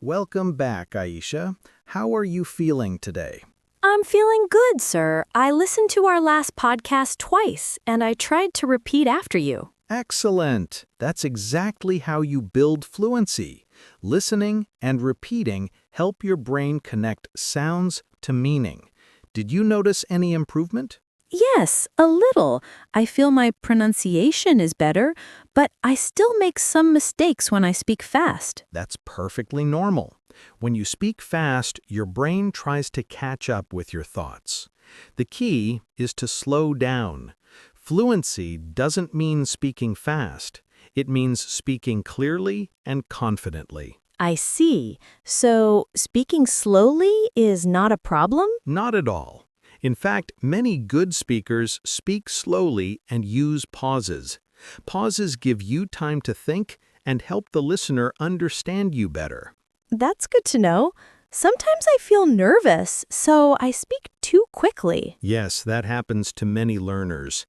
Welcome back, Aisha. How are you feeling today? I'm feeling good, sir. I listened to our last podcast twice, and I tried to repeat after you. Excellent. That's exactly how you build fluency. Listening and repeating help your brain connect sounds to meaning. Did you notice any improvement? Yes, a little. I feel my pronunciation is better, but I still make some mistakes when I speak fast. That's perfectly normal. When you speak fast, your brain tries to catch up with your thoughts. The key is to slow down. Fluency doesn't mean speaking fast. It means speaking clearly and confidently. I see. So, speaking slowly is not a problem? Not at all. In fact, many good speakers speak slowly and use pauses. Pauses give you time to think and help the listener understand you better. That's good to know. Sometimes I feel nervous, so I speak too quickly. Yes, that happens to many learners.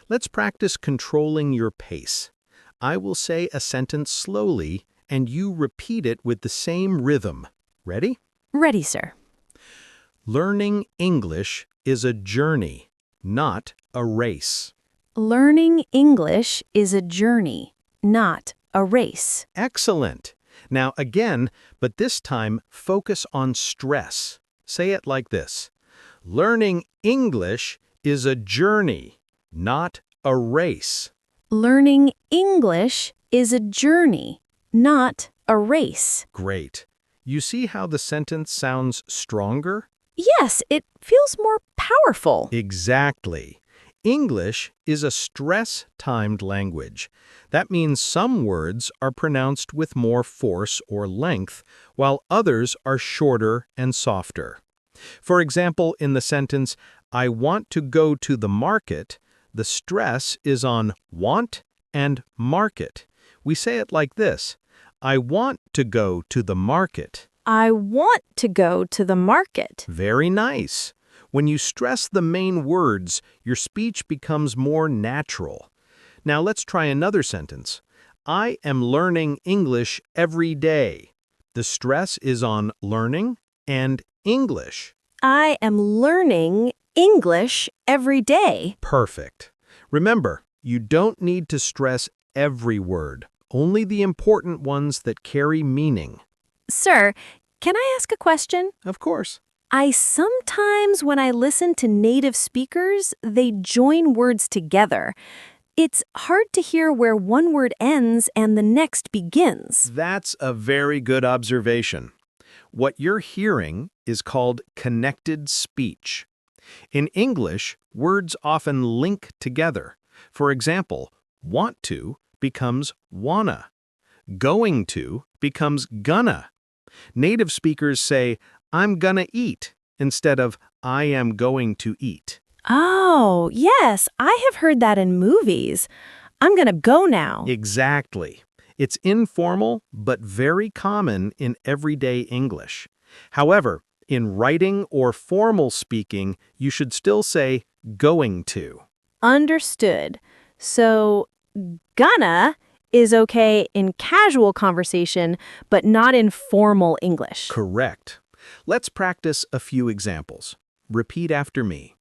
Let's practice controlling your pace. I will say a sentence slowly, and you repeat it with the same rhythm. Ready? Ready, sir. Learning English is a journey, not a race. Learning English is a journey, not a race. Excellent. Now again, but this time focus on stress. Say it like this. Learning English is a journey, not a race. Learning English is a journey, not a race. Great. You see how the sentence sounds stronger? Yes, it feels more powerful. Exactly. English is a stress-timed language. That means some words are pronounced with more force or length, while others are shorter and softer. For example, in the sentence, I want to go to the market, the stress is on want and market. We say it like this, I want to go to the market. I want to go to the market. Very nice. When you stress the main words, your speech becomes more natural. Now let's try another sentence. I am learning English every day. The stress is on learning and English. I am learning English every day. Perfect. Remember, you don't need to stress every word, only the important ones that carry meaning. Sir, can I ask a question? Of course. I sometimes, when I listen to native speakers, they join words together. It's hard to hear where one word ends and the next begins. That's a very good observation. What you're hearing is called connected speech. In English, words often link together. For example, want to becomes wanna. Going to becomes gonna. Native speakers say, I'm gonna eat, instead of I am going to eat. Oh, yes, I have heard that in movies. I'm gonna go now. Exactly. It's informal, but very common in everyday English. However, in writing or formal speaking, you should still say going to. Understood. So, gonna is okay in casual conversation, but not in formal English. Correct. Let's practice a few examples. Repeat after me.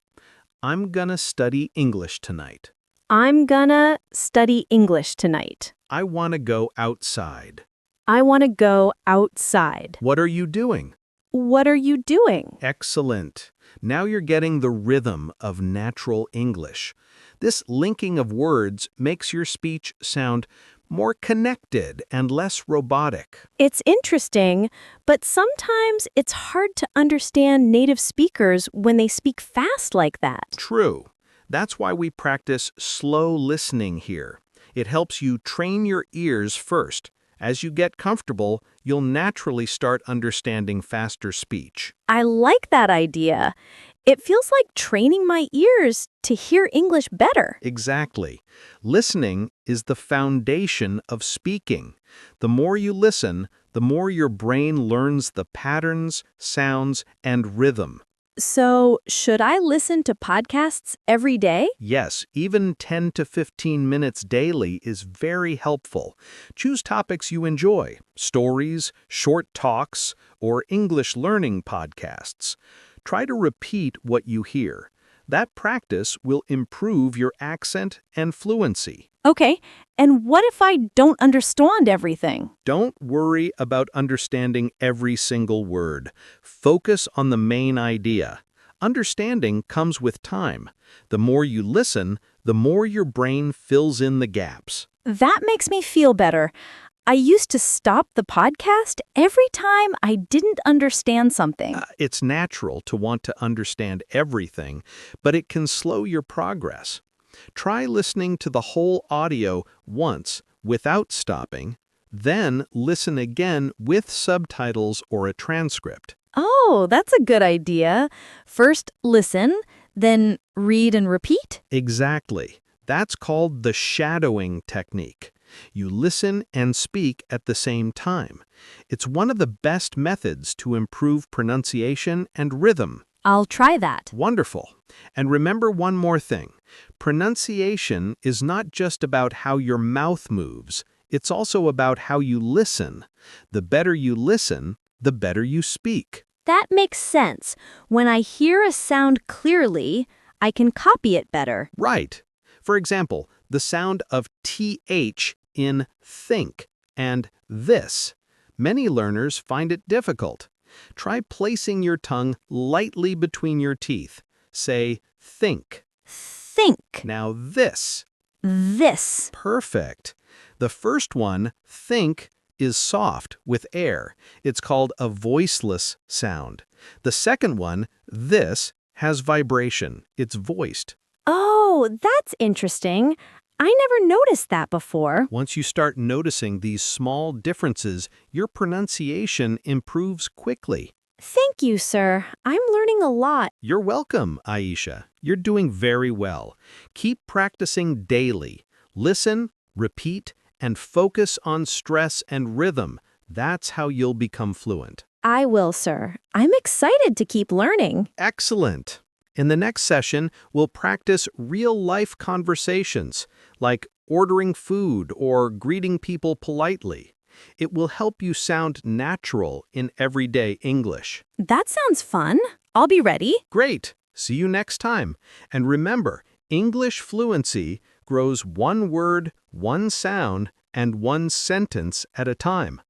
I'm gonna study English tonight. I'm gonna study English tonight. I want to go outside. I want to go outside. What are you doing? What are you doing? Excellent. Now you're getting the rhythm of natural English. This linking of words makes your speech sound more connected and less robotic. It's interesting, but sometimes it's hard to understand native speakers when they speak fast like that. True. That's why we practice slow listening here. It helps you train your ears first. As you get comfortable, you'll naturally start understanding faster speech. I like that idea. It feels like training my ears to hear English better. Exactly. Listening is the foundation of speaking. The more you listen, the more your brain learns the patterns, sounds, and rhythm. So, should I listen to podcasts every day? Yes, even 10 to 15 minutes daily is very helpful. Choose topics you enjoy, stories, short talks, or English learning podcasts. Try to repeat what you hear. That practice will improve your accent and fluency. Okay, and what if I don't understand everything? Don't worry about understanding every single word. Focus on the main idea. Understanding comes with time. The more you listen, the more your brain fills in the gaps. That makes me feel better. I used to stop the podcast every time I didn't understand something. It's natural to want to understand everything, but it can slow your progress. Try listening to the whole audio once without stopping, then listen again with subtitles or a transcript. Oh, that's a good idea. First, listen, then read and repeat? Exactly. That's called the shadowing technique. You listen and speak at the same time. It's one of the best methods to improve pronunciation and rhythm. I'll try that. Wonderful. And remember one more thing. Pronunciation is not just about how your mouth moves. It's also about how you listen. The better you listen, the better you speak. That makes sense. When I hear a sound clearly, I can copy it better. Right. For example, the sound of TH in think and this. Many learners find it difficult. Try placing your tongue lightly between your teeth. Say, think. Think. Now this. This. Perfect. The first one, think, is soft with air. It's called a voiceless sound. The second one, this, has vibration. It's voiced. Oh, that's interesting. I never noticed that before. Once you start noticing these small differences, your pronunciation improves quickly. Thank you, sir. I'm learning a lot. You're welcome, Aisha. You're doing very well. Keep practicing daily. Listen, repeat, and focus on stress and rhythm. That's how you'll become fluent. I will, sir. I'm excited to keep learning. Excellent. In the next session, we'll practice real-life conversations, like ordering food or greeting people politely. It will help you sound natural in everyday English. That sounds fun. I'll be ready. Great! See you next time. And remember, English fluency grows one word, one sound, and one sentence at a time.